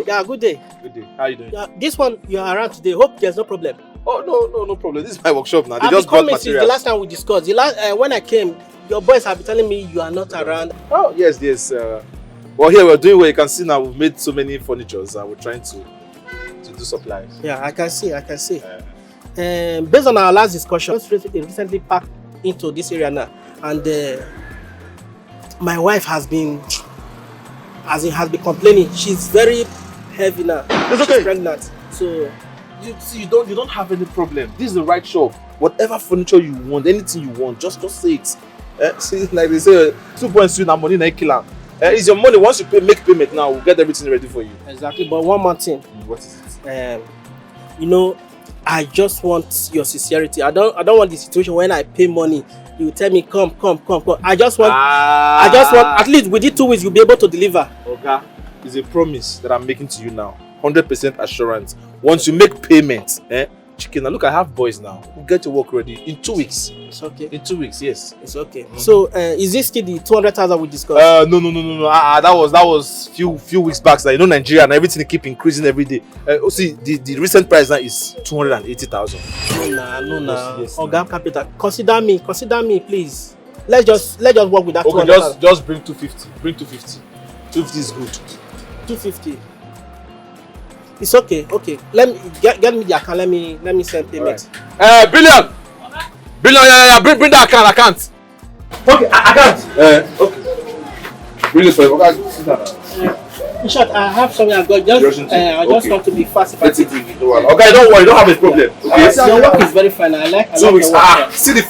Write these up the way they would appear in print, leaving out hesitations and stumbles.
bro? Yeah, good day. Good day. How you doing? Yeah, this one you are around today. Hope there's no problem. Oh no problem. This is my workshop now. They I've just been brought coming since materials. the last time we discussed. The last when I came, your boys have been telling me you are not around. Oh yes. Well, here we're doing what you can see now. We've made so many furnitures and we're trying to do supplies. Yeah, I can see. Based on our last discussion, recently packed into this area now, and my wife has been complaining. She's very heavy now. It's okay. She's pregnant. So you don't have any problem. This is the right shop. Whatever furniture you want, anything you want, just say it. See, like they say, 2 points you now money na kill am. It's your money. Once you make payment now, we'll get everything ready for you. Exactly. But one more thing. What is it? I just want your sincerity. I don't want the situation when I pay money, you tell me come. I just want at least within 2 weeks you'll be able to deliver. Okay. It's a promise that I'm making to you now. 100% assurance. Once you make payment, chicken. Now look, I have boys now. We'll get your work ready in 2 weeks. It's okay. In 2 weeks, yes. It's okay. So is this still the 200,000 we discussed? No. That was few weeks back. So, Nigeria and everything keep increasing every day. See, the recent price now is 280,000. No. Yes, OGA CARPENTER, consider me, please. Let's just work with that. Okay, just bring 250. Bring 250. 250 is good. 250. It's okay. Let me get me the account. Let me send payment. Right. Billion, yeah. Bring the account. Okay, account. Okay. Bring it for you. Okay, sit down. In short, I have something I got. I just want to be fast. Okay, don't worry. Don't have a problem. Okay. Your work is very fine. I like 2 weeks. your work. See the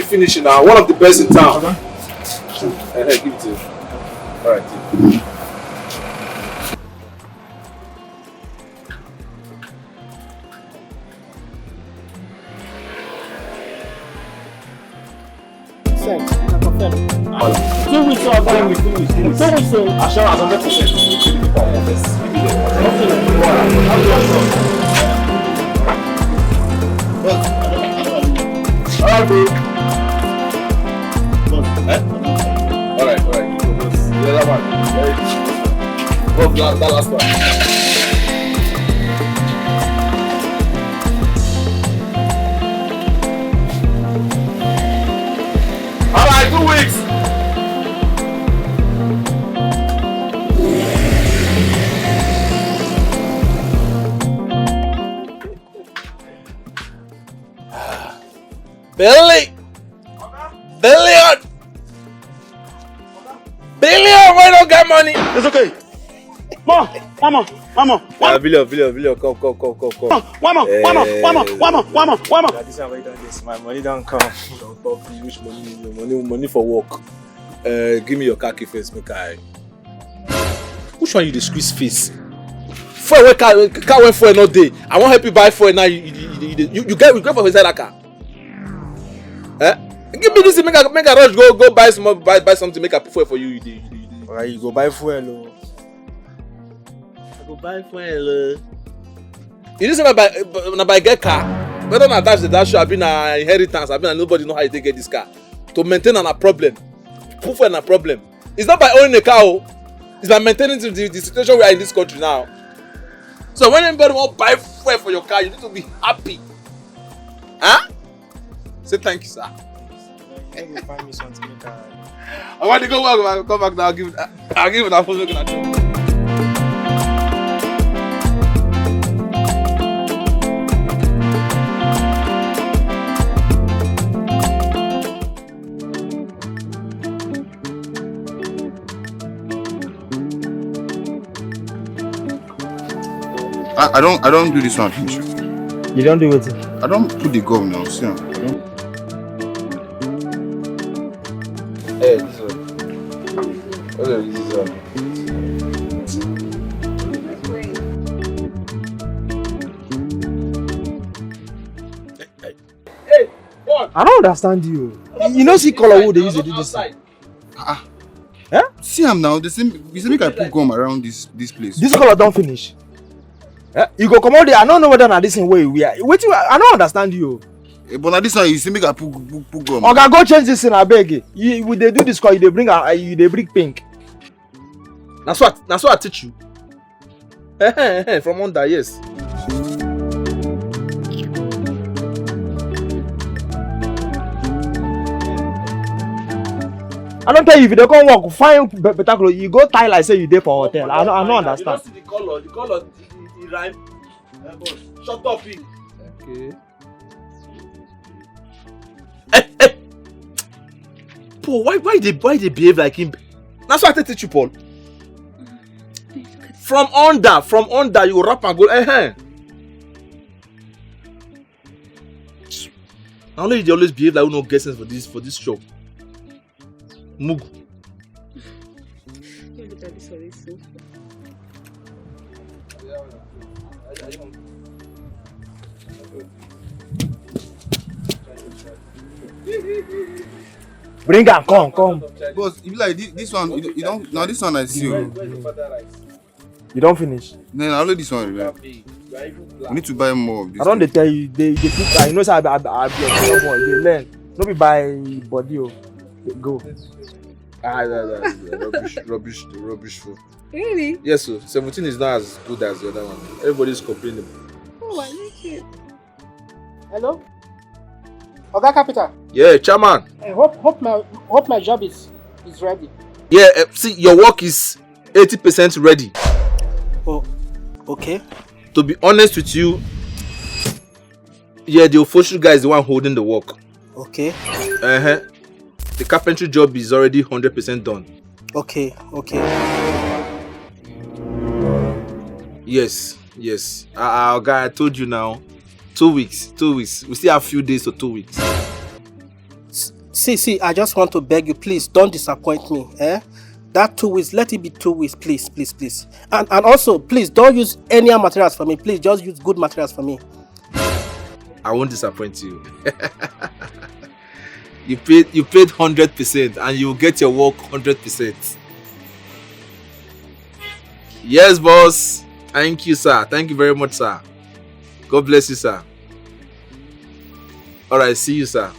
finishing now. One of the best in town. Give it to you. All right. Thanks. I confirm. 2 weeks or 2 weeks. 2 weeks. Assurance 100%. All right. The other one. That last one. All right, 2 weeks. Billion, why don't get money? It's okay. Mama. Billion, come. Mama. This is why you done this. My money don't come. Don't talk to which money for work. Give me your khaki face, make I. Which one you the squeeze face? Fuel car went for no day. I won't help you buy fuel now. You get for inside that car. Give me this. Make a rush. Go buy something. Make a fuel for you. Alright, you go buy fuel. I go buy fuel. You just buy get car. Whether not that's the dash, I've been an inheritance. I've been nobody know how you take get this car. To maintain a problem. Put fuel a problem. It's not by owning a car. It's by maintaining the situation we are in this country now. So when anybody want to buy fuel for your car, you need to be happy. Huh? Say thank you, sir. Maybe find me something. I want to go back. Come back now. I'll give it a phone. Looking at you. I don't do this one finish. You don't do it? I don't put the gum now, see. Hey, this one. What is this one? Hey, what? I don't understand you. You know see color wood they use to do this. See him now, you say make I put gum around this place. This color don't finish. You go come out there. I don't know whether na this in way we are. Wait, I don't understand you. But now this one you say make I put gum. Okay, go change this in a beg. You they do this color, you they bring pink. That's what I teach you. From under, yes. I don't tell you if you don't come work, find better clothes. You go tie like say you dey for hotel. I don't understand. You don't see the color, the rhyme. Shut up, it. Okay. Paul, why they behave like him? That's why I teach you, Paul. From under, you rap and go, Now only they always behave like no get sense for this show. Mugu. Bring her, come. Boss, you be like this one. You don't. Now this one I see. You don't finish. Then I only this one. Right? We need to buy more of this. I don't dey tell you. They keep. You know, say I be a boy. They learn. No be by body. They go. Rubbish food. Really? Yes, so 17 is not as good as the other one. Everybody's complaining. Oh, I like it. Hello? OGA CARPENTER. Yeah, chairman. I hope my job is ready. Yeah, see, your work is 80% ready. Oh, okay. To be honest with you, yeah, the official guy is the one holding the work. Okay. The carpentry job is already 100% done. Okay. Yes. Guy, I told you now. 2 weeks. We still have a few days to 2 weeks. See, I just want to beg you, please don't disappoint me. That 2 weeks, let it be 2 weeks, please. And also, please don't use any materials for me. Please just use good materials for me. I won't disappoint you. You paid 100% and you will get your work 100%. Yes, boss. Thank you, sir. Thank you very much, sir. God bless you, sir. All right, see you, sir.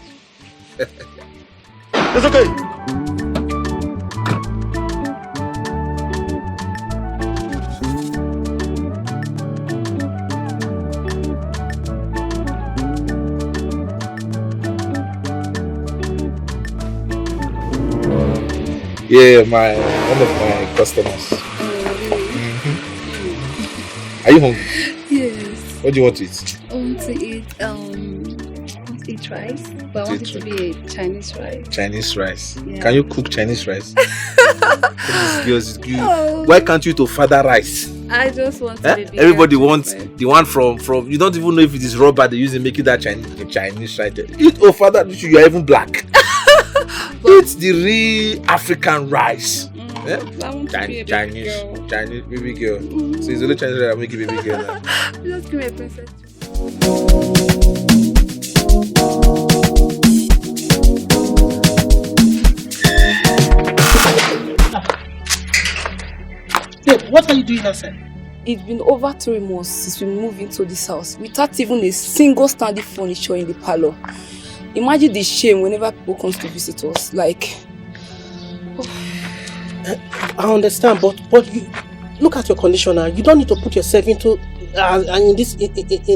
It's okay. Yeah, one of my customers. Are you hungry? Yes. What do you want to eat? I want to eat rice, but I want it to be a Chinese rice. Chinese rice. Yeah. Can you cook Chinese rice? Why can't you to father rice? I just want to be Everybody wants the one from you don't even know if it is rubber they use in making that Chinese rice. Eat father, you are even black. It's the real African rice. I want to be a Chinese baby girl. So it's only Chinese rice that make you baby girl now. Just give me a princess. Babe, what are you doing outside? It's been over 3 months since we moved into this house without even a single standing furniture in the parlor. Imagine the shame whenever people come to visit us. Like, I understand, but you look at your condition now. You don't need to put yourself into in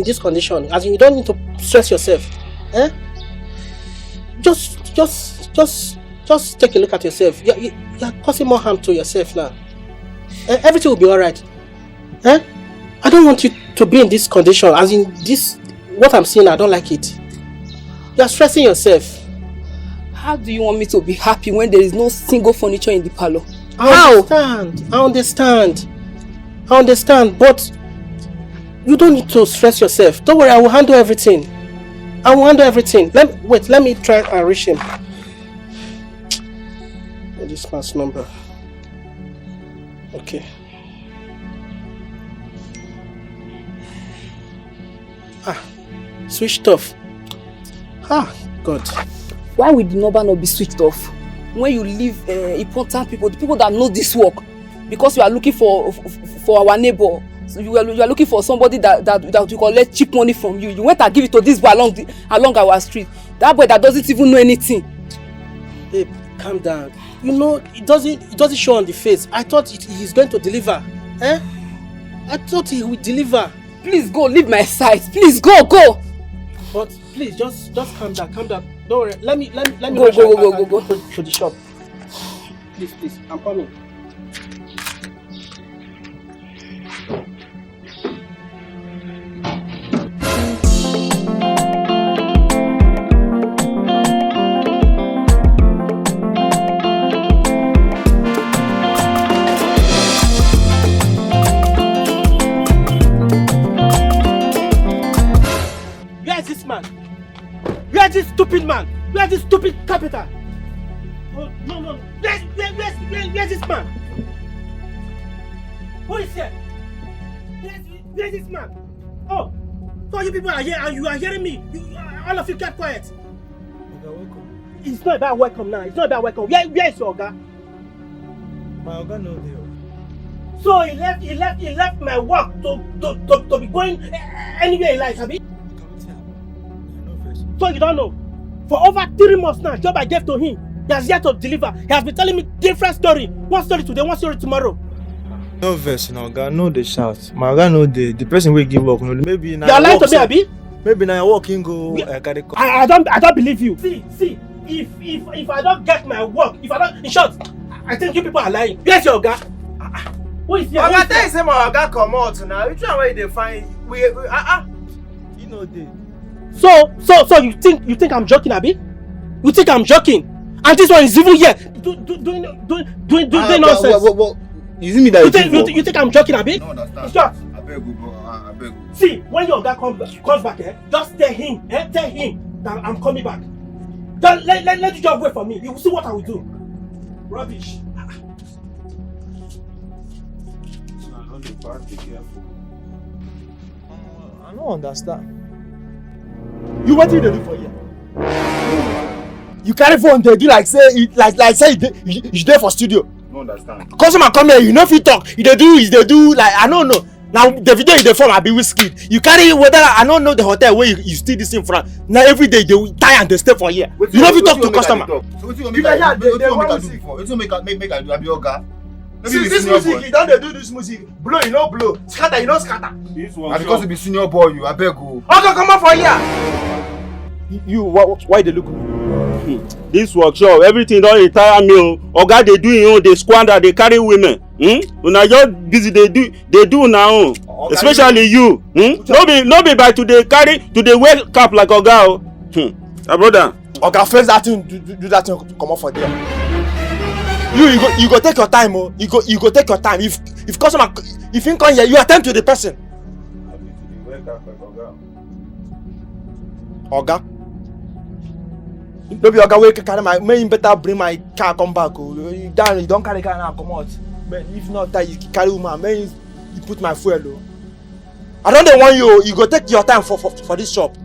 this condition. As in, you don't need to stress yourself. Just take a look at yourself. You're causing more harm to yourself now. Everything will be alright. I don't want you to be in this condition. As in this, what I'm seeing, I don't like it. You're stressing yourself. how do you want me to be happy when there is no single furniture in the parlor? I understand, but you don't need to stress yourself. Don't worry, I will handle everything. Let me try and reach him. This man's number. Okay. Switched off. God. Why would the number not be switched off? When you leave important people, the people that know this work, because you are looking for our neighbor, so you are looking for somebody that you collect cheap money from you. You went and give it to this boy along our street. That boy that doesn't even know anything. Babe, calm down. You know, it doesn't show on the face. I thought he's going to deliver. I thought he would deliver. Please go, leave my side. Please go. But please, just calm down. Don't worry. Let me Go. to the shop. Please, I'm coming. Where is this stupid man? Where is this stupid carpenter? Oh, no. Where's this man? Who is here? Where's this man? Oh, so you people are here and you are hearing me. All of you kept quiet. Oga, welcome. It's not about welcome now. It's not about welcome. Where is your Oga? My Oga no dey. So he left my work to be going anywhere he likes, Abi? So you don't know. For over 3 months now, job I gave to him, he has yet to deliver. He has been telling me different story. One story today, one story tomorrow. No verse, Oga, no dey shout. My Oga no dey. The person wey give work no dey. Maybe na. You are lying to me, Abi? Maybe na your work him go carry come. I don't believe you. See. If I don't get my work, in short, I think you people are lying. Where's your Oga? Who is here? Oga tell you say my Oga come out now. Which one wey dey find? You know dey. So you think I'm joking, Abi? You think I'm joking? And this one is even here doing nonsense. Well, you see me that you think I'm joking, Abi? No, understand. Shut. I beg you, bro. I beg you. See, when your guy comes back, just tell him that I'm coming back. Don't let you just wait for me. You will see what I will do. Rubbish. I don't understand. You what you dey do for here? You carry phone dey do like say you dey for studio. No understand. Customer come here, you no fit talk. You dey do like I don't know. Now the video you dey from I be with Skit. You carry whether I don't know the hotel where you steal this thing from. Now every day they tie and they stay for here. You no fit talk to customer. So what you want me to do? What you make I do? I be Oga. See this music, you don't do this music. Blow, you no blow. Scatter, you no scatter. Na because you be senior boy, you I beg you. Okay, come on for here. You why they look me? This workshop everything don retire me o. Oga dey do him own, dey squander, dey carry women. Una just busy dey do una own. Especially you. No be by today wear cap like Oga o. My brother. Oga face that thing, do that thing, come on for there. You go take your time, oh. You go take your time. If customer, if him come here, you attend to the person. Oga. No be Oga wey carry my. May him better bring my car come back. Oh, you don't carry car now come out. But if not that you carry woman, may you put my fuel. Oh. I don't want you. You go take your time for this shop.